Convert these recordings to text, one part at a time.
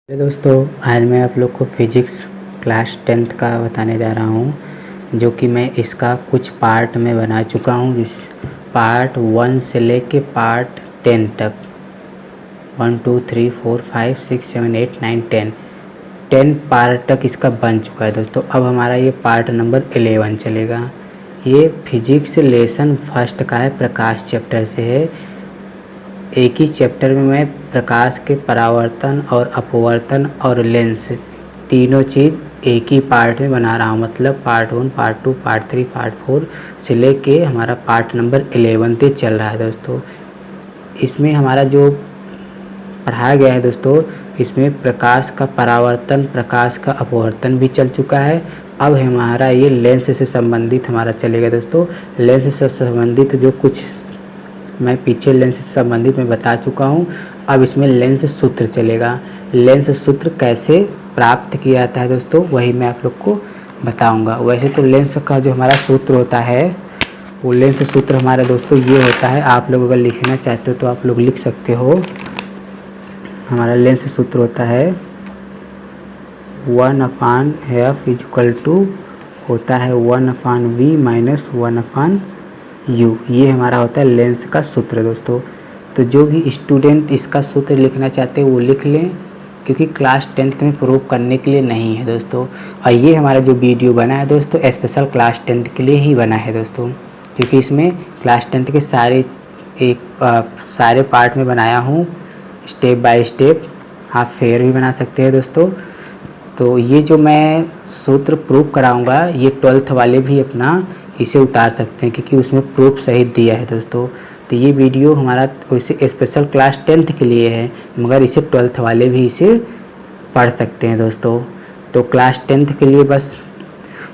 Hello दोस्तों, आज मैं आप लोग को फिजिक्स क्लास 10th का बताने जा रहा हूँ, जो कि मैं इसका कुछ पार्ट में बना चुका हूँ। जिस पार्ट 1 से लेके पार्ट 10 तक 1 2 3 4 5 6 7 8 9 10 पार्ट तक इसका बन चुका है दोस्तों। अब हमारा ये पार्ट नंबर 11 चलेगा। ये फिजिक्स लेसन फर्स्ट का है, प्रकाश चैप्टर से है। एक ही चैप्टर में मैं प्रकाश के परावर्तन और अपवर्तन और लेंस तीनों चीज़ एक ही पार्ट में बना रहा हूँ। मतलब पार्ट 1, पार्ट 2, पार्ट 3, पार्ट 4 से लेके हमारा पार्ट नंबर 11 तक चल रहा है दोस्तों। इसमें हमारा जो पढ़ाया गया है दोस्तों, इसमें प्रकाश का परावर्तन, प्रकाश का अपवर्तन भी चल चुका है। अब हमारा ये लेंस से संबंधित हमारा चलेगा दोस्तों। लेंस से संबंधित जो कुछ मैं पीछे लेंस से संबंधित मैं बता चुका हूँ। अब इसमें लेंस सूत्र चलेगा। लेंस सूत्र कैसे प्राप्त किया जाता है दोस्तों, वही मैं आप लोग को बताऊंगा। वैसे तो लेंस का जो हमारा सूत्र होता है, वो लेंस सूत्र हमारा दोस्तों ये होता है। आप लोग अगर लिखना चाहते हो तो आप लोग लिख सकते हो। हमारा लेंस सूत्र होता है 1/f इक्वल टू होता है 1/v माइनस 1/u। ये हमारा होता है लेंस का सूत्र दोस्तों। तो जो भी स्टूडेंट इसका सूत्र लिखना चाहते हैं वो लिख लें, क्योंकि क्लास 10th में प्रूव करने के लिए नहीं है दोस्तों। और ये हमारा जो वीडियो बना है दोस्तों, स्पेशल क्लास 10th के लिए ही बना है दोस्तों, क्योंकि इसमें क्लास 10th के सारे पार्ट में बनाया हूँ स्टेप बाय स्टेप। आप फेयर भी बना सकते हैं दोस्तों। तो ये जो मैं सूत्र प्रूफ कराऊंगा, ये 12th वाले भी अपना इसे उतार सकते हैं, क्योंकि उसमें प्रूफ सहित दिया है दोस्तों। तो ये वीडियो हमारा वैसे स्पेशल क्लास 10th के लिए है, मगर इसे 12th वाले भी इसे पढ़ सकते हैं दोस्तों। तो क्लास 10th के लिए बस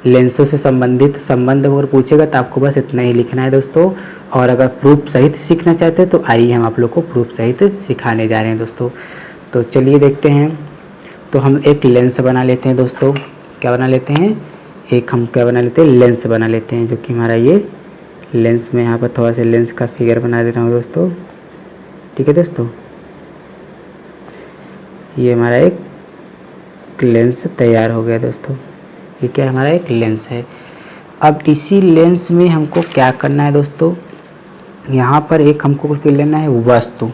लेंसों से संबंधित संबंध अगर पूछेगा तो आपको बस इतना ही लिखना है दोस्तों। और अगर प्रूफ सहित सीखना चाहते हैं तो आइए हम आप लोग को प्रूफ सहित सिखाने जा रहे हैं दोस्तों। तो चलिए देखते हैं। तो हम एक लेंस बना लेते हैं दोस्तों। क्या बना लेते हैं? हम क्या बना लेते हैं? लेंस बना लेते हैं, जो कि हमारा ये लेंस में यहाँ पर थोड़ा सा लेंस का फिगर बना दे रहा हूँ दोस्तों। ठीक है दोस्तों, ये हमारा एक लेंस तैयार हो गया दोस्तों। ये क्या हमारा एक लेंस है। अब इसी लेंस में हमको क्या करना है दोस्तों, यहाँ पर एक हमको कुछ लेना है वस्तु।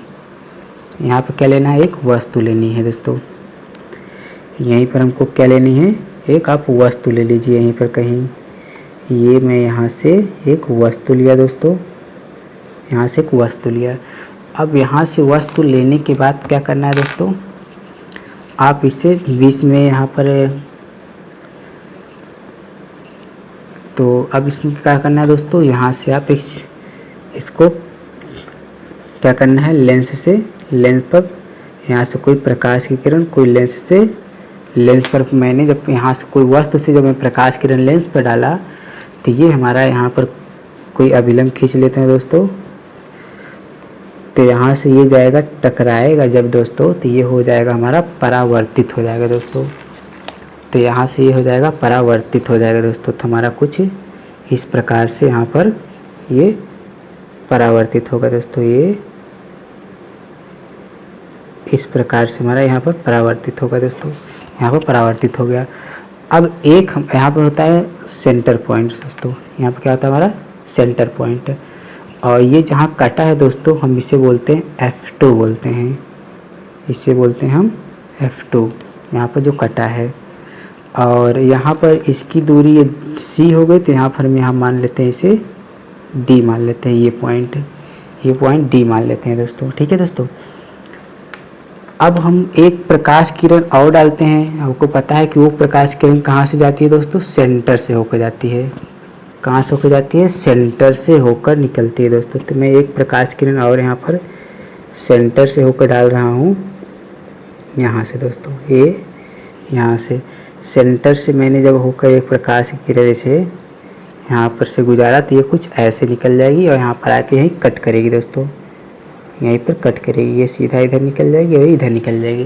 यहाँ पर क्या लेना है? एक वस्तु लेनी है दोस्तों। यहीं पर हमको क्या लेनी है? एक आप वस्तु ले लीजिए यहीं पर कहीं। ये मैं यहाँ से एक वस्तु लिया दोस्तों, यहाँ से एक वस्तु लिया। अब यहाँ से वस्तु लेने के बाद क्या करना है दोस्तों, आप इसे बीच में यहाँ पर, तो अब इसमें क्या करना है दोस्तों, यहाँ से आप इसको क्या करना है, लेंस पर यहाँ से कोई प्रकाश की किरण, कोई लेंस पर मैंने जब यहाँ से कोई वस्तु से जब मैं प्रकाश किरण लेंस पर डाला, तो ये हमारा यहाँ पर कोई अभिलंब खींच लेते हैं दोस्तों। तो यहाँ से ये जाएगा, टकराएगा जब दोस्तों, तो ये हो जाएगा हमारा परावर्तित हो जाएगा दोस्तों। तो यहाँ से ये हो जाएगा परावर्तित हो जाएगा दोस्तों। तो हमारा कुछ इस प्रकार से यहाँ पर ये परावर्तित होगा दोस्तों। ये इस प्रकार से हमारा यहाँ पर परावर्तित होगा दोस्तों। यहाँ पर परावर्तित हो गया। अब एक हम यहाँ पर होता है सेंटर पॉइंट दोस्तों। यहाँ पर क्या होता है हमारा? Centre point. और ये जहाँ कटा है दोस्तों, हम इसे बोलते हैं F2 बोलते हैं। इसे बोलते हैं हम F2, यहाँ पर जो कटा है। और यहाँ पर इसकी दूरी ये C हो गई, तो यहाँ पर हम मान लेते हैं इसे D मान लेते हैं। ये पॉइंट D मान लेते हैं दोस्तों। ठीक है दोस्तों। अब हम एक प्रकाश किरण और डालते हैं। आपको पता है कि वो प्रकाश किरण कहाँ से जाती है दोस्तों? सेंटर से होकर जाती है। कहाँ से होकर जाती है? सेंटर से होकर निकलती है दोस्तों। तो मैं एक प्रकाश किरण और यहाँ पर सेंटर से होकर डाल रहा हूँ, यहाँ से दोस्तों। ये यहाँ से सेंटर से मैंने जब होकर एक प्रकाश की किरण से यहाँ पर से गुजारा, तो ये कुछ ऐसे निकल जाएगी और यहाँ पर आके यहीं कट करेगी दोस्तों। यहीं पर कट करेगी, ये सीधा इधर निकल जाएगी और इधर निकल जाएगी।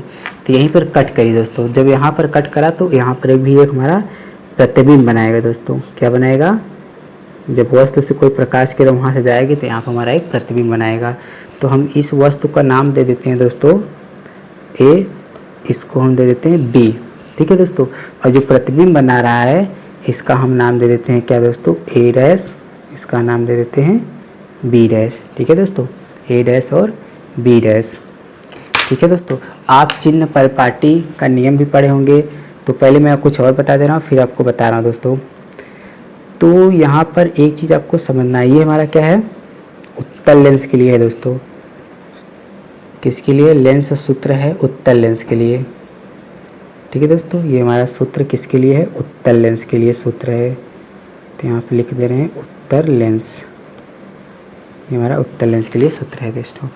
तो यहीं पर कट करी दोस्तों। जब यहाँ पर कट करा तो यहाँ पर भी एक हमारा प्रतिबिंब बनाएगा दोस्तों। क्या बनाएगा? जब वस्तु से कोई प्रकाश किरण वहाँ से जाएगी तो यहाँ पर हमारा एक प्रतिबिंब बनाएगा। तो हम इस वस्तु का नाम दे देते हैं दोस्तों A इसको हम दे देते हैं बी। ठीक है दोस्तों, और जो प्रतिबिंब बना रहा है इसका हम नाम दे देते हैं क्या दोस्तों, ए डैश, इसका नाम दे देते हैं बी डैश। ठीक है दोस्तों, ए डैश और बी डैश। ठीक है दोस्तों, आप चिन्ह परिपाटी का नियम भी पढ़े होंगे, तो पहले मैं कुछ और बता दे रहा हूँ फिर आपको बता रहा हूँ दोस्तों। तो यहाँ पर एक चीज़ आपको समझना है, ये हमारा क्या है, उत्तल लेंस के लिए है दोस्तों। किसके लिए, लेंस सूत्र है उत्तल लेंस के लिए। ठीक है दोस्तों, ये हमारा सूत्र किसके लिए है, उत्तल लेंस के लिए सूत्र है। तो यहाँ पे लिख दे रहे हैं उत्तल लेंस, ये हमारा उत्तल लेंस के लिए सूत्र है दोस्तों।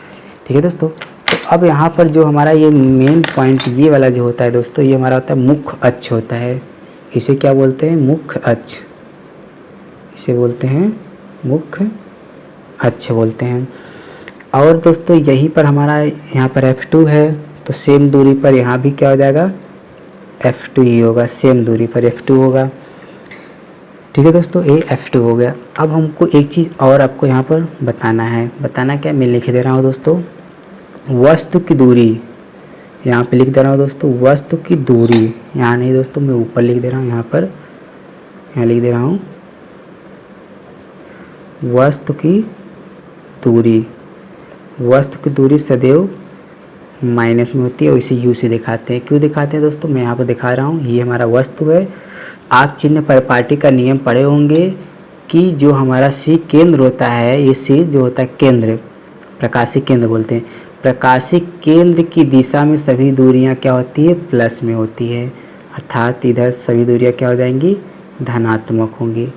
ठीक है दोस्तों, तो अब यहाँ पर जो हमारा ये मेन पॉइंट ये वाला जो होता है दोस्तों, ये हमारा होता है मुख्य अक्ष होता है। इसे क्या बोलते हैं, मुख्य अक्ष, इसे बोलते हैं मुख्य अक्ष बोलते हैं। और दोस्तों यहीं पर हमारा यहाँ पर F2 है, तो सेम दूरी पर यहाँ भी क्या हो जाएगा, F2 ही होगा, सेम दूरी पर F2 होगा। ठीक है दोस्तों, ये F2 हो गया। अब हमको एक चीज़ और आपको यहाँ पर बताना है, बताना क्या, मैं लिख दे रहा हूँ दोस्तों, वस्तु की दूरी, यहाँ पे लिख दे रहा हूँ दोस्तों वस्तु की दूरी, यहाँ नहीं दोस्तों, मैं ऊपर लिख दे रहा हूँ, यहाँ पर यहाँ लिख दे रहा हूँ वस्तु की दूरी। वस्तु की दूरी सदैव माइनस में होती है और इसे यू से दिखाते हैं। क्यों दिखाते हैं दोस्तों, मैं यहाँ पर दिखा रहा हूँ, ये हमारा वस्तु है। आप चिन्ह परिपाटी का नियम पढ़े होंगे कि जो हमारा सी केंद्र होता है, ये सी जो होता है केंद्र, प्रकाशी केंद्र बोलते हैं, प्रकाशी केंद्र की दिशा में सभी दूरियां क्या होती है, प्लस में होती है, अर्थात इधर सभी दूरियां क्या हो जाएंगी, धनात्मक होंगी।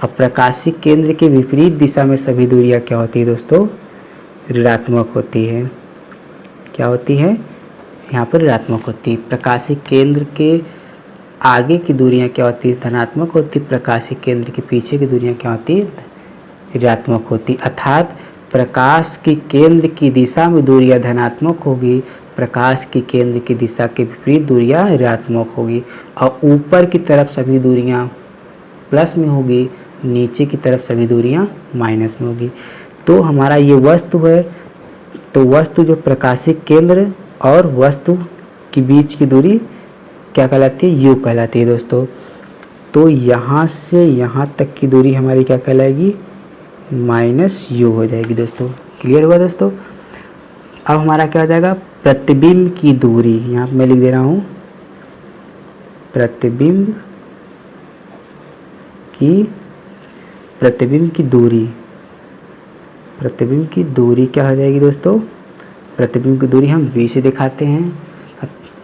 अब प्रकाशी केंद्र के विपरीत दिशा में सभी दूरियां क्या होती है दोस्तों, ऋणात्मक होती है। क्या होती है, यहाँ पर ऋणात्मक होती है। प्रकाशी केंद्र के आगे की दूरियां क्या होती है, धनात्मक होती, प्रकाशी केंद्र के पीछे की दूरियां क्या होती है, ऋणात्मक होती। अर्थात प्रकाश की केंद्र की दिशा में दूरियां धनात्मक होगी, प्रकाश की केंद्र की दिशा के विपरीत दूरियां ऋणात्मक होगी, और ऊपर की तरफ सभी दूरियां प्लस में होगी, नीचे की तरफ सभी दूरियां माइनस में होगी। तो हमारा ये वस्तु है, तो वस्तु जो प्रकाशिक केंद्र और वस्तु के बीच की दूरी क्या कहलाती है, यू कहलाती है दोस्तों। तो यहाँ से यहाँ तक की दूरी हमारी क्या कहलाएगी, माइनस यू हो जाएगी दोस्तों। क्लियर हुआ दोस्तों। अब हमारा क्या हो जाएगा, प्रतिबिंब की दूरी, यहाँ पे मैं लिख दे रहा हूँ प्रतिबिंब की दूरी। प्रतिबिंब की दूरी क्या हो जाएगी दोस्तों, प्रतिबिंब की दूरी हम v से दिखाते हैं।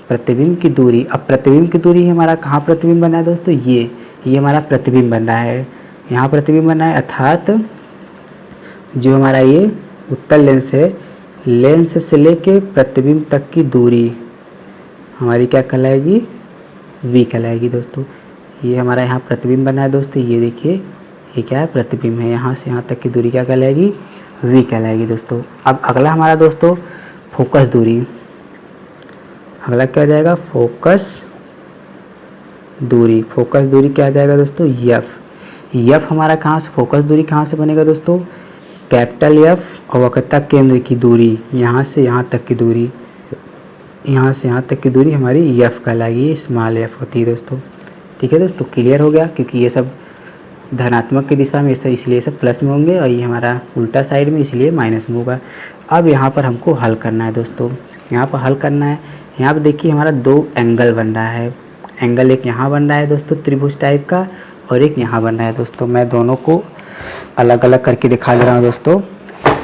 प्रतिबिंब की दूरी, अब प्रतिबिंब की दूरी हमारा कहाँ प्रतिबिंब बना है दोस्तों, ये हमारा प्रतिबिंब बन रहा है, यहाँ प्रतिबिंब बना है। अर्थात जो हमारा ये उत्तल लेंस है, लेंस से लेके प्रतिबिंब तक की दूरी हमारी क्या कहलाएगी, v कहलाएगी दोस्तों। ये हमारा यहाँ प्रतिबिंब बना है दोस्तों, ये देखिए ये क्या है, प्रतिबिंब है। यहाँ से यहाँ तक की दूरी क्या कहलाएगी, v कहलाएगी दोस्तों। अब अगला हमारा दोस्तों फोकस दूरी, अगला क्या आ जाएगा, फोकस दूरी। फोकस दूरी क्या आ जाएगा दोस्तों, यफ हमारा कहाँ से, फोकस दूरी कहाँ से बनेगा दोस्तों, कैपिटल एफ और वक्रता केंद्र की दूरी, यहाँ से यहाँ तक की दूरी, यहाँ से यहाँ तक की दूरी हमारी यफ कहलाएगी, स्मॉल एफ होती है दोस्तों। ठीक है दोस्तों, क्लियर हो गया, क्योंकि ये सब धनात्मक की दिशा में इसलिए सब प्लस में होंगे और ये हमारा उल्टा साइड में इसलिए माइनस में होगा। अब यहाँ पर हमको हल करना है दोस्तों, यहाँ पर हल करना है। यहाँ पर देखिए हमारा दो एंगल बन रहा है, एंगल एक यहाँ बन रहा है दोस्तों त्रिभुज टाइप का, और एक यहाँ बन रहा है दोस्तों। मैं दोनों को अलग अलग करके दिखा दे रहा हूँ दोस्तों।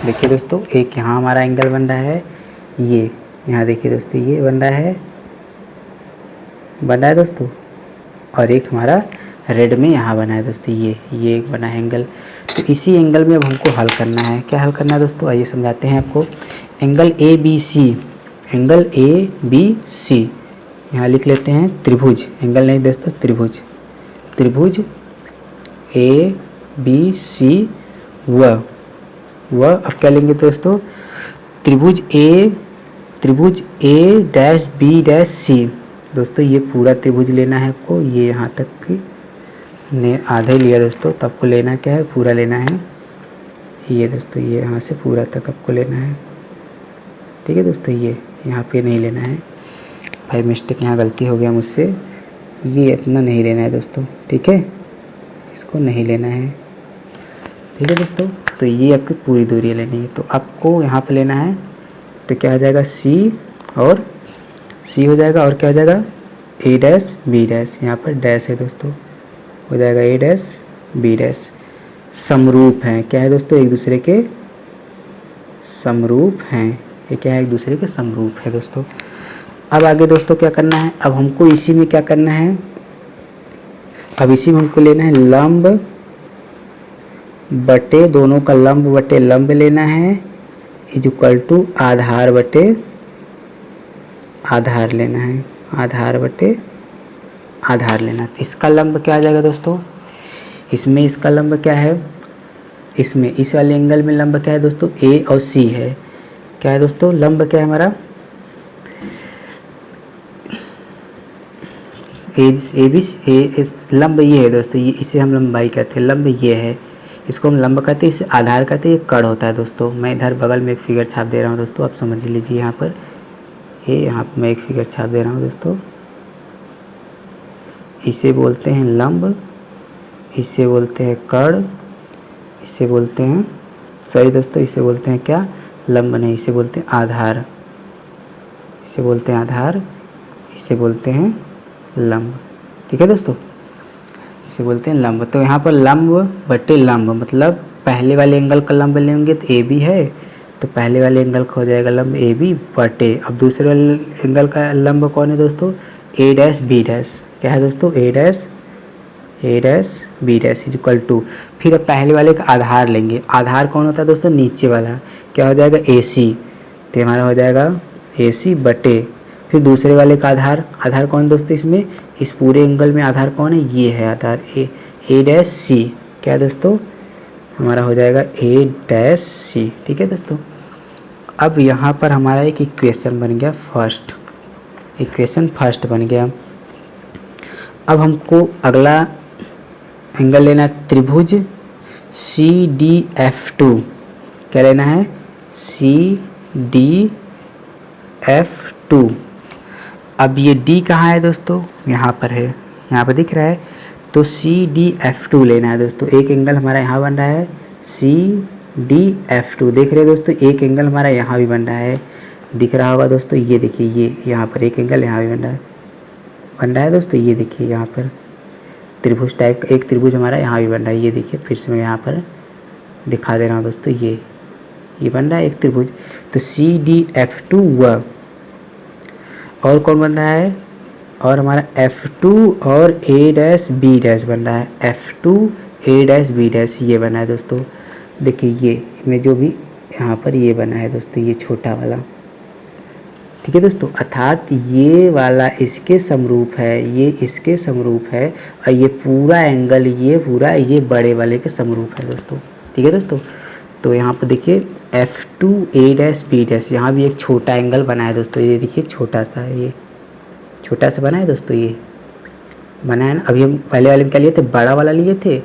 देखिए दोस्तों, एक यहाँ हमारा एंगल बन रहा है, ये यहाँ देखिए दोस्तों ये बन रहा है दोस्तों, और एक हमारा रेड में यहाँ बना है दोस्तों, ये एक बना है एंगल। तो इसी एंगल में अब हमको हल करना है। क्या हल करना है दोस्तों, आइए समझाते हैं आपको। Angle A B C, angle A B C यहाँ लिख लेते हैं त्रिभुज, एंगल नहीं दोस्तों त्रिभुज, त्रिभुज ए बी सी व अब क्या लेंगे दोस्तों, त्रिभुज ए डैश बी डैश सी। दोस्तों ये पूरा त्रिभुज लेना है आपको, ये यहाँ तक की ने आधा ही लिया दोस्तों, तो आपको लेना क्या है, पूरा लेना है। ये दोस्तों ये यहाँ से पूरा तक आपको लेना है। ठीक है दोस्तों, ये यहाँ पे नहीं लेना है, भाई मिस्टेक यहाँ गलती हो गया मुझसे, ये इतना नहीं लेना है दोस्तों, ठीक है, इसको नहीं लेना है, ठीक है दोस्तों। तो ये आपकी पूरी दूरी लेनी है, तो आपको यहाँ पे लेना है, तो क्या हो जाएगा सी और सी हो जाएगा, और क्या हो जाएगा ए डैश बी डैश, यहाँ पर डैश है दोस्तों, हो जाएगा ए डैश बी डैश। समरूप हैं, क्या है दोस्तों, एक दूसरे के समरूप हैं, ये क्या है, एक दूसरे के समरूप है दोस्तों। अब आगे दोस्तों क्या करना है, अब हमको इसी में क्या करना है, अब इसी में हमको लेना है लंब बटे, दोनों का लंब बटे लंब लेना है, इक्वल टू आधार बटे आधार लेना है, आधार बटे आधार लेना है। इसका लंब क्या आ जाएगा दोस्तों, इसमें इसका लंब क्या है, इसमें इस वाले एंगल में लंब क्या है दोस्तों, ए और सी है, क्या है दोस्तों, लंब क्या है हमारा, ए बी लंब ये है दोस्तों, ये इसे हम लंबाई कहते हैं, लंब ये है, इसको हम लंब कहते हैं, इसे आधार कहते हैं, ये कड़ होता है दोस्तों। मैं इधर बगल में एक फिगर छाप दे रहा हूँ दोस्तों, आप समझ लीजिए, यहाँ पर ये यहाँ पर मैं एक फिगर छाप दे रहा हूँ दोस्तों, इसे बोलते हैं लंब, इसे बोलते हैं कड़, इसे बोलते हैं, सॉरी दोस्तों, इसे बोलते हैं क्या, लंब नहीं, इसे बोलते हैं आधार, इसे बोलते हैं आधार, इसे बोलते हैं लंब, ठीक है दोस्तों, इसे बोलते हैं लंब। तो यहाँ पर लंब बटे लंब मतलब पहले वाले एंगल का लंब लेंगे तो ए बी है, तो पहले वाले एंगल का हो जाएगा लंब ए बी बटे, अब दूसरे वाले एंगल का लंब कौन है दोस्तों, ए डैश बी डैश, क्या है दोस्तों, A dash B dash equal to, फिर अब पहले वाले का आधार लेंगे, आधार कौन होता है दोस्तों, नीचे वाला, क्या हो जाएगा ए सी, तो हमारा हो जाएगा ए सी बटे, फिर दूसरे वाले का आधार, आधार कौन दोस्तों, इसमें इस पूरे एंगल में आधार कौन है, ये है आधार ए डैश सी, क्या है दोस्तों, हमारा हो जाएगा ए डैश सी, ठीक है दोस्तों। अब यहाँ पर हमारा एक इक्वेशन बन गया फर्स्ट, इक्वेशन फर्स्ट बन गया। अब हमको अगला एंगल लेना है त्रिभुज सी डी एफ टू, क्या लेना है, सी डी एफ टू। अब ये डी कहाँ है दोस्तों, यहाँ पर है, यहाँ पर दिख रहा है, तो सी डी एफ टू लेना है दोस्तों। एक एंगल हमारा यहाँ बन रहा है सी डी एफ टू, देख रहे हैं दोस्तों, एक एंगल हमारा यहाँ भी बन रहा है, दिख रहा होगा दोस्तों, ये देखिए, ये यहाँ पर एक एंगल यहाँ भी बन रहा है दोस्तों, ये देखिए यहाँ पर त्रिभुज टाइप का एक त्रिभुज हमारा यहाँ भी बन रहा है, ये देखिए, फिर से मैं यहाँ पर दिखा दे रहा हूँ दोस्तों, ये बन रहा है एक त्रिभुज, तो सी डी एफ टू व, और कौन बन रहा है, और हमारा F2 और A डैश B डैश बन रहा है, F2 A dash B dash ये बना है दोस्तों, देखिए ये में जो भी यहाँ पर ये बना है दोस्तों, ये छोटा वाला, ठीक है दोस्तों, अर्थात ये वाला इसके समरूप है, ये इसके समरूप है, और ये पूरा एंगल ये पूरा ये बड़े वाले के समरूप है दोस्तों, ठीक है दोस्तों। तो यहाँ पर देखिए F2 A dash B dash, यहाँ भी एक छोटा एंगल बना है दोस्तों, ये देखिए छोटा सा है, ये छोटा सा बना है दोस्तों, ये बना है ना। अभी हम पहले वाले में क्या लिए थे, बड़ा वाला लिए थे,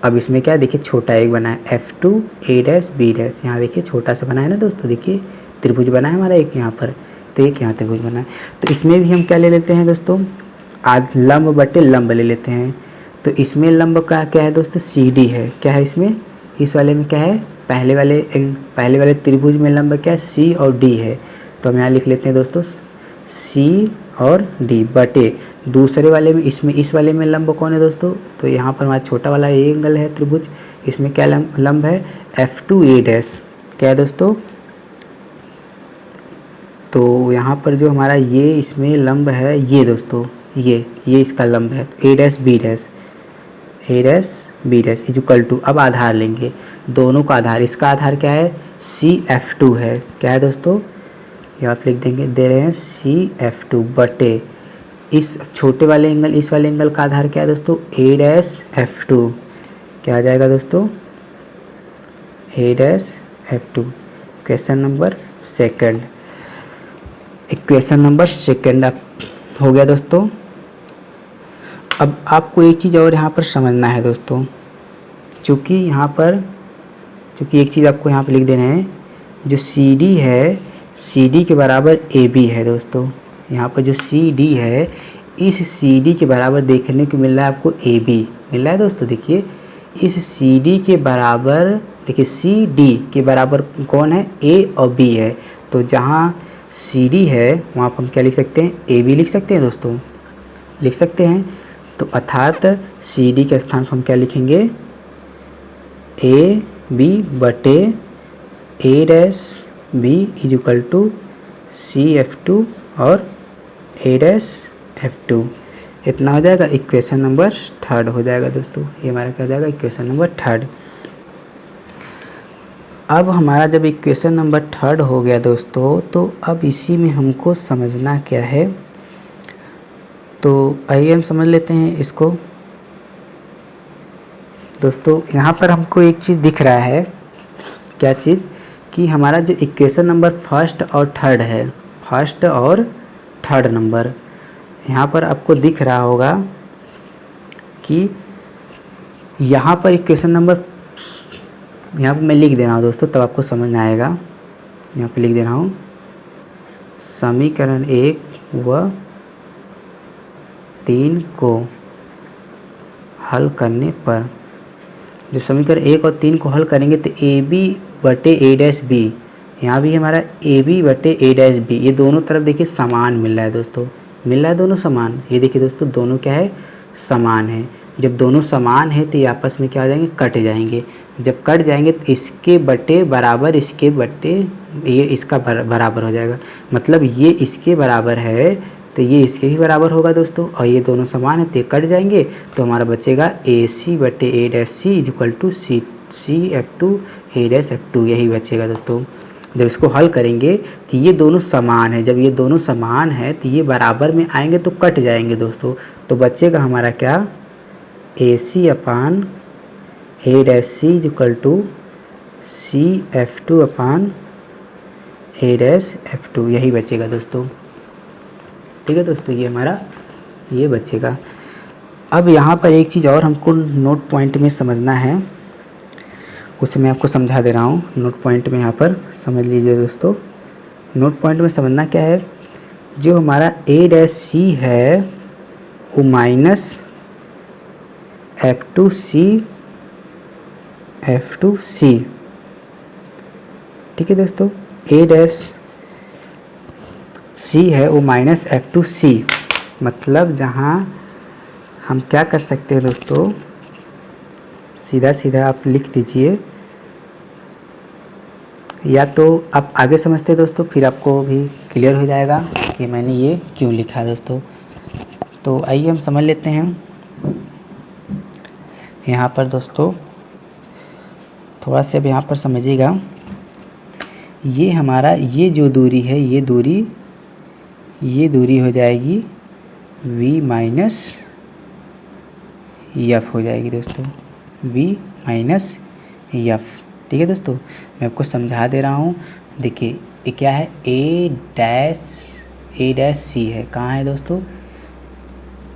अब इसमें क्या देखिए छोटा एक बना है F2 A dash B dash, यहाँ देखिए छोटा सा बना है ना दोस्तों, देखिए त्रिभुज बना है हमारा एक यहाँ पर, तो एक यहाँ त्रिभुज बना है। तो इसमें भी हम क्या ले लेते हैं दोस्तों, आज लंब बटे लंब ले लेते हैं, तो इसमें लंब का क्या है दोस्तों, CD है, क्या है इसमें, इस वाले में क्या है, पहले वाले त्रिभुज में लंब क्या है, C और D है, तो हम यहाँ लिख लेते हैं दोस्तों C और D बटे दूसरे वाले में, इसमें इस वाले में लंब कौन है दोस्तों, तो यहाँ पर हमारा छोटा वाला ये एंगल है त्रिभुज, इसमें क्या लंब है F2 A डैश, क्या है दोस्तों, तो यहाँ पर जो हमारा ये इसमें लंब है ये दोस्तों, ये इसका लंब है A dash B dash equal to, अब आधार लेंगे दोनों का आधार, इसका आधार क्या है CF2 है, क्या है दोस्तों, यहाँ पर लिख देंगे, दे रहे हैं CF2 बटे इस छोटे वाले एंगल, इस वाले एंगल का आधार क्या है दोस्तों A डैश F2, क्या आ जाएगा दोस्तों A dash F2। Question number second हो गया दोस्तों। अब आपको एक चीज़ और यहाँ पर समझना है दोस्तों, चूँकि एक चीज़ आपको यहाँ पर लिख देना है, जो CD है CD के बराबर AB है दोस्तों, यहाँ पर जो सी डी है, इस सी डी के बराबर देखने को मिल रहा है आपको ए बी मिल रहा है दोस्तों। देखिए इस सी डी के बराबर, देखिए सी डी के बराबर कौन है, ए और बी है। तो जहाँ सी डी है वहाँ पर हम क्या लिख सकते हैं, ए बी लिख सकते हैं दोस्तों, लिख सकते हैं। तो अर्थात सी डी के स्थान पर हम क्या लिखेंगे, ए बी बटे A dash B is equal to C F two और ए डैश एफ टू। इतना हो जाएगा, इक्वेशन नंबर 3 हो जाएगा दोस्तों। ये हमारा क्या हो जाएगा, इक्वेशन नंबर 3। अब हमारा जब इक्वेशन नंबर 3 हो गया दोस्तों, तो अब इसी में हमको समझना क्या है, तो आइए हम समझ लेते हैं इसको दोस्तों। यहाँ पर हमको एक चीज़ दिख रहा है, क्या चीज़, कि हमारा जो इक्वेशन नंबर 1 और 3 है, 1 और 3 नंबर, यहाँ पर आपको दिख रहा होगा कि यहाँ पर इक्वेशन नंबर, यहाँ पर मैं लिख दे रहा हूँ दोस्तों, तब आपको समझ में आएगा। यहाँ पे लिख दे रहा हूँ, समीकरण 1 व 3 को हल करने पर, जब समीकरण 1 और 3 को हल करेंगे तो ए बी बटे ए डैश बी, यहाँ भी हमारा ए बी बटे ए डैश बी, ये दोनों तरफ देखिए समान मिल रहा है दोस्तों, मिल रहा है दोनों समान। ये देखिए दोस्तों दोनों क्या है, समान है। जब दोनों समान है तो ये आपस में क्या हो जाएंगे, कट जाएंगे। जब कट जाएंगे तो इसके बटे बराबर इसके बटे ये इसका बराबर हो जाएगा, मतलब ये इसके बराबर है तो ये इसके भी बराबर होगा दोस्तों, और ये दोनों समान है तो ये कट जाएंगे। तो हमारा बचेगा ए सी बटे A dash C is equal to C F two A dash F two, यही बचेगा दोस्तों। जब इसको हल करेंगे तो ये दोनों समान है, जब ये दोनों समान है तो ये बराबर में आएंगे तो कट जाएंगे दोस्तों। तो बचेगा हमारा क्या, A C upon A dash C is equal to C F two upon A dash F two, यही बचेगा दोस्तों। ठीक है दोस्तों, ये हमारा ये बचेगा। अब यहाँ पर एक चीज़ और हमको नोट पॉइंट में समझना है, उसे मैं आपको समझा दे रहा हूँ। नोट पॉइंट में यहाँ पर समझ लीजिए दोस्तों, नोट पॉइंट में समझना क्या है, जो हमारा ए डैश सी है वो माइनस एफ टू सी, ठीक है दोस्तों, ए डैश सी है वो माइनस एफ टू सी, मतलब जहाँ हम क्या कर सकते हैं दोस्तों, सीधा सीधा आप लिख दीजिए, या तो आप आगे समझते हैं दोस्तों, फिर आपको भी क्लियर हो जाएगा कि मैंने ये क्यों लिखा है दोस्तों। तो आइए हम समझ लेते हैं। यहाँ पर दोस्तों थोड़ा सा अब यहाँ पर समझिएगा, ये हमारा ये जो दूरी है, ये दूरी हो जाएगी v माइनस एफ हो जाएगी दोस्तों, v माइनस एफ। ठीक है दोस्तों, मैं आपको समझा दे रहा हूँ। देखिए ये क्या है, ए डैश सी है, कहाँ है दोस्तों,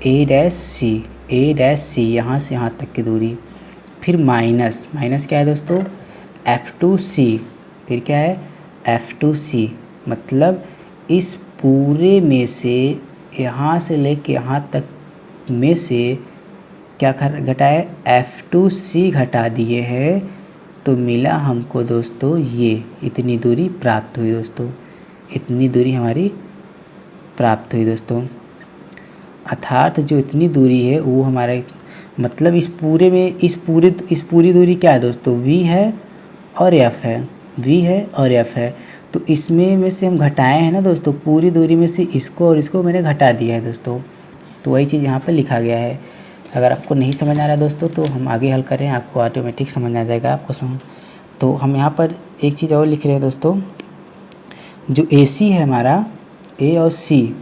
ए डैश सी, यहाँ से यहाँ तक की दूरी, फिर माइनस क्या है दोस्तों, एफ टू सी, फिर क्या है एफ टू सी, मतलब इस पूरे में से यहाँ से लेके यहाँ तक में से क्या घटाए, एफ टू सी घटा दिए हैं, तो मिला हमको दोस्तों ये इतनी दूरी प्राप्त हुई दोस्तों, इतनी दूरी हमारी प्राप्त हुई दोस्तों। अर्थात जो इतनी दूरी है वो हमारे, मतलब इस पूरे में इस पूरी दूरी क्या है दोस्तों, v है और f है, v है और f है। तो इसमें में से हम घटाए हैं ना दोस्तों, पूरी दूरी में से इसको और इसको मैंने घटा दिया है दोस्तों, तो वही चीज़ यहाँ पर लिखा गया है। अगर आपको नहीं समझ आ रहा है दोस्तों तो हम आगे हल करें, आपको ऑटोमेटिक समझ आ जाएगा आपको समझ। तो हम यहाँ पर एक चीज़ और लिख रहे हैं दोस्तों, जो ए सी है हमारा, ए और सी,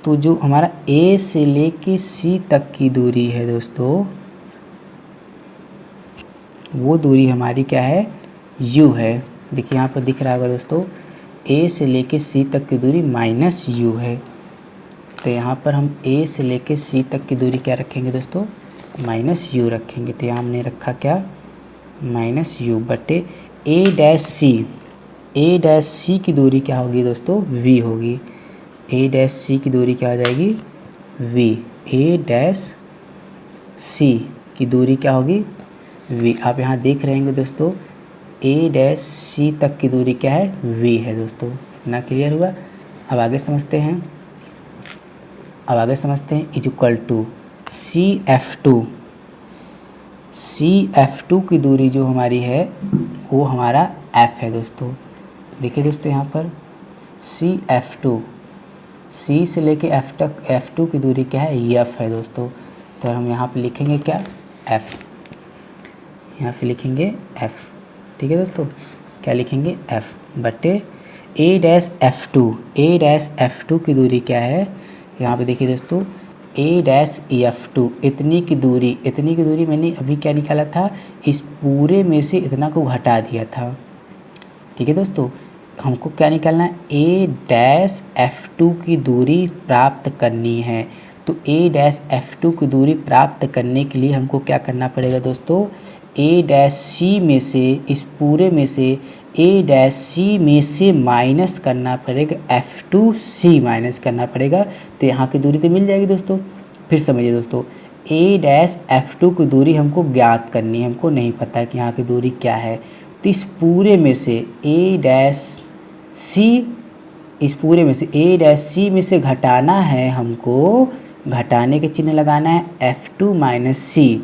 तो जो हमारा ए से लेके सी तक की दूरी है दोस्तों, वो दूरी हमारी क्या है, u है। देखिए यहाँ पर दिख रहा होगा दोस्तों, a से लेके c तक की दूरी माइनस u है। तो यहाँ पर हम a से लेके c तक की दूरी क्या रखेंगे दोस्तों, माइनस u रखेंगे। तो यहाँ हमने रखा क्या, माइनस u बटे a डैश सी की दूरी क्या होगी दोस्तों, v होगी। ए डैश सी की दूरी क्या हो जाएगी v। ए डैश सी की दूरी क्या होगी v। आप यहाँ देख रहे हैं दोस्तों ए डैश सी तक की दूरी क्या है v है दोस्तों। इतना क्लियर हुआ। अब आगे समझते हैं। Is equal to C F two की दूरी जो हमारी है वो हमारा f है दोस्तों। देखिए दोस्तों यहाँ पर सी एफ टू, सी से लेके एफ तक F2 की दूरी क्या है f है दोस्तों। तो हम यहाँ पे लिखेंगे क्या f, यहाँ पे लिखेंगे f। ठीक है दोस्तों, क्या लिखेंगे f बटे ए डैश एफ टू की दूरी क्या है। यहाँ पे देखिए दोस्तों ए डैश F2 इतनी की दूरी मैंने अभी क्या निकाला था, इस पूरे में से इतना को घटा दिया था। ठीक है दोस्तों, हमको क्या निकालना है ए डैश F2 की दूरी प्राप्त करनी है। तो ए डैश F2 की दूरी प्राप्त करने के लिए हमको क्या करना पड़ेगा दोस्तों, ए डैश सी में से, इस पूरे में से ए डैश सी में से माइनस करना पड़ेगा F2C माइनस करना पड़ेगा। तो यहाँ की दूरी तो मिल जाएगी दोस्तों। फिर समझिए दोस्तों ए डैश F2 की दूरी हमको ज्ञात करनी है, हमको नहीं पता कि यहाँ की दूरी क्या है। तो इस पूरे में से ए डैश सी, इस पूरे में से ए डैश सी में से घटाना है हमको, घटाने के चिन्ह लगाना है F2 माइनस सी।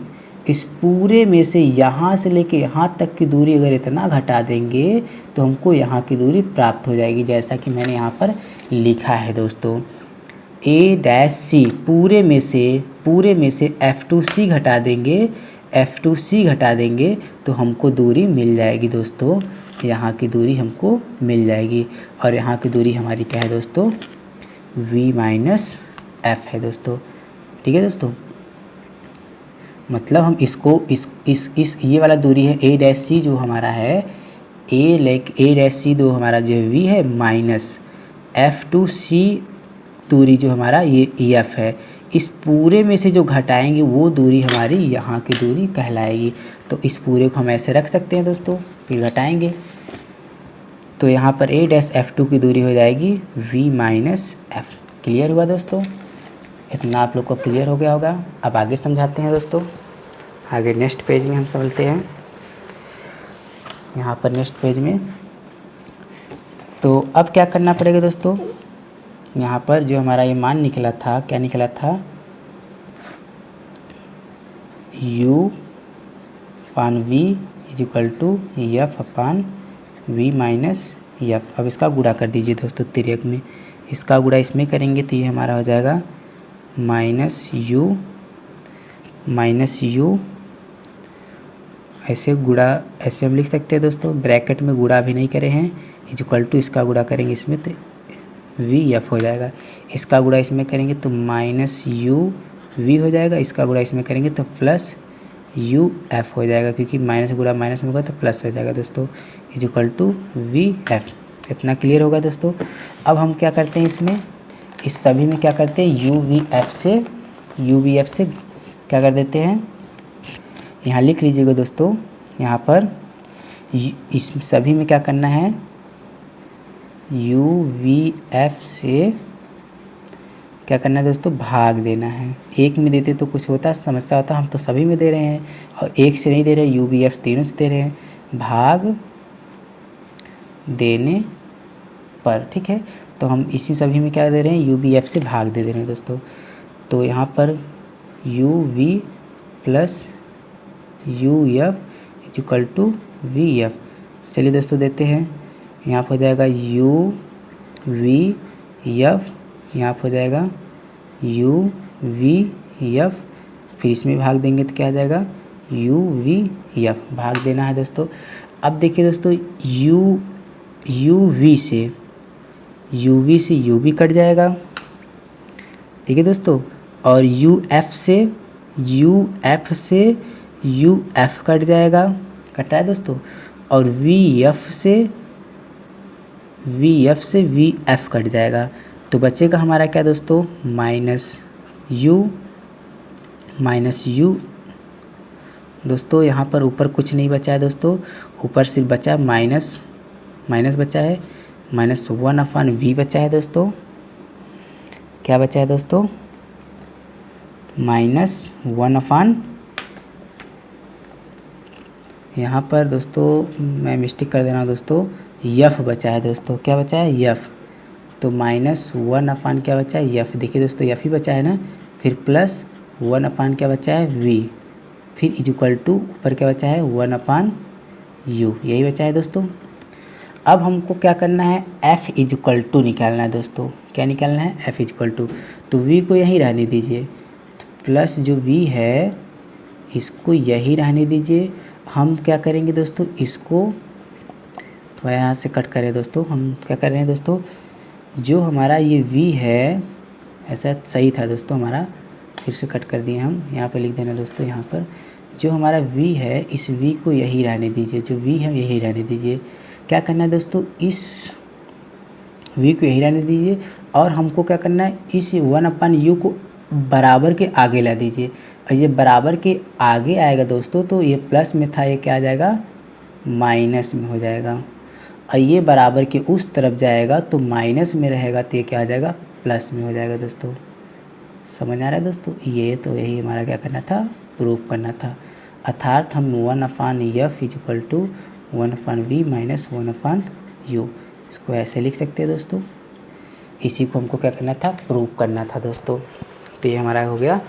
इस पूरे में से यहाँ से लेके यहाँ तक की दूरी अगर इतना घटा देंगे तो हमको यहाँ की दूरी प्राप्त हो जाएगी, जैसा कि मैंने यहाँ पर लिखा है दोस्तों। ए डैश सी पूरे में से F2C घटा देंगे तो हमको दूरी मिल जाएगी दोस्तों। यहाँ की दूरी हमको मिल जाएगी और यहाँ की दूरी हमारी क्या है दोस्तों v माइनस एफ है दोस्तों। ठीक है दोस्तों, मतलब हम इसको इस ये वाला दूरी है ए डैश सी जो हमारा है, ए डैश सी जो हमारा जो v है माइनस F2C दूरी जो हमारा ये f है, इस पूरे में से जो घटाएंगे वो दूरी हमारी यहाँ की दूरी कहलाएगी। तो इस पूरे को हम ऐसे रख सकते हैं दोस्तों, फिर घटाएंगे तो यहाँ पर ए डैश F2 की दूरी हो जाएगी v माइनस एफ। क्लियर हुआ दोस्तों, इतना आप लोग को क्लियर हो गया होगा। अब आगे समझाते हैं दोस्तों, आगे नेक्स्ट पेज में हम समझते हैं। यहाँ पर नेक्स्ट पेज में तो अब क्या करना पड़ेगा दोस्तों, यहाँ पर जो हमारा ये मान निकला था, क्या निकला था u upon v is equal to f upon v minus f. अब इसका गुणा कर दीजिए दोस्तों तिर्यक में, इसका गुणा इसमें करेंगे तो ये हमारा हो जाएगा माइनस यू ऐसे गुणा, ऐसे हम लिख सकते हैं दोस्तों, ब्रैकेट में गुणा भी नहीं करे हैं, इज इक्वल टू इसका गुणा करेंगे इसमें तो v f हो जाएगा, इसका गुणा इसमें करेंगे तो माइनस यू v हो जाएगा, इसका गुणा इसमें करेंगे तो प्लस यू f हो जाएगा, क्योंकि माइनस गुणा माइनस में होगा तो प्लस हो जाएगा दोस्तों, is equal to v f। इतना क्लियर होगा दोस्तों। अब हम क्या करते हैं इसमें, इस सभी में क्या करते हैं यू वी एफ से क्या कर देते हैं, यहाँ लिख लीजिएगा दोस्तों। यहाँ पर इस सभी में क्या करना है, यू वी एफ से क्या करना है दोस्तों, भाग देना है। एक में देते तो कुछ होता समस्या होता, हम तो सभी में दे रहे हैं और एक से नहीं दे रहे, यू वी एफ तीनों से दे रहे हैं, भाग देने पर। ठीक है, तो हम इसी सभी में क्या दे रहे हैं, यू वी एफ से भाग दे रहे हैं दोस्तों। तो यहाँ पर u v plus u f is equal to v f. चलिए दोस्तों देते हैं, यहाँ पर हो जाएगा यू वी एफ, यहाँ पर हो जाएगा यू वी एफ, फिर इसमें भाग देंगे तो क्या आ जाएगा यू वी एफ, भाग देना है दोस्तों। अब देखिए दोस्तों यू वी से यू भी कट जाएगा, ठीक है दोस्तों, और यू एफ से यू एफ कट जाएगा, कट रहा है दोस्तों, और वी एफ से वी एफ कट जाएगा। तो बचेगा हमारा क्या दोस्तों, माइनस यू दोस्तों। यहाँ पर ऊपर कुछ नहीं बचा है दोस्तों, ऊपर सिर्फ बचा माइनस बचा है, -1 अपान v बचा है दोस्तों, क्या बचा है दोस्तों, -1/, यहाँ पर दोस्तों मैं मिस्टेक कर दे रहा हूँ दोस्तों, यफ बचा है दोस्तों। क्या बचा है, यफ। तो -1/, क्या बचा है, यफ। देखिए दोस्तों यफ ही बचा है ना, फिर +1/, क्या बचा है, वी, फिर इक्वल टू ऊपर क्या बचा है, 1/u, यही बचा है दोस्तों। अब हमको क्या करना है, f इक्वल टू निकालना है दोस्तों। क्या निकालना है, f इक्वल टू। तो v को यहीं रहने दीजिए, प्लस जो v है इसको यही रहने दीजिए। हम क्या करेंगे दोस्तों, इसको थोड़ा यहाँ से कट करें दोस्तों। हम क्या कर रहे हैं दोस्तों, जो हमारा ये v है, ऐसा सही था दोस्तों हमारा, फिर से कट कर दिए हम। यहाँ पे लिख देना दोस्तों, यहाँ पर जो हमारा v है इस v को यही रहने दीजिए, जो v है यही रहने दीजिए। क्या करना है दोस्तों, इस v को यही रहने दीजिए और हमको क्या करना है, इस 1/u को बराबर के आगे ला दीजिए। और ये बराबर के आगे आएगा दोस्तों तो ये प्लस में था, ये क्या आ जाएगा, माइनस में हो जाएगा। और ये बराबर के उस तरफ जाएगा तो माइनस में रहेगा तो ये क्या आ जाएगा, प्लस में हो जाएगा दोस्तों। समझ आ रहा है दोस्तों, ये तो यही हमारा क्या करना था, प्रूफ करना था। अर्थात हम 1/f equal to 1/v minus 1/u, इसको ऐसे लिख सकते हैं दोस्तों। इसी को हमको क्या करना था, प्रूफ करना था दोस्तों। तो ये हमारा हो गया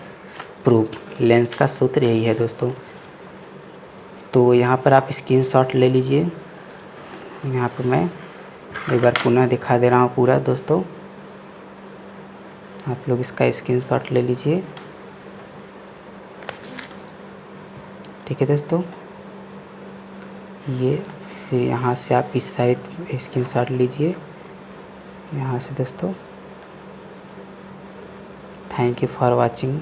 प्रूफ। लेंस का सूत्र यही है दोस्तों। तो यहाँ पर आप स्क्रीनशॉट ले लीजिए। यहाँ पर मैं एक बार पुनः दिखा दे रहा हूँ पूरा दोस्तों, आप लोग इसका स्क्रीनशॉट ले लीजिए। ठीक है दोस्तों, ये फिर यहाँ से आप इस साइड स्क्रीनशॉट लीजिए यहाँ से दोस्तों। Thank you for watching.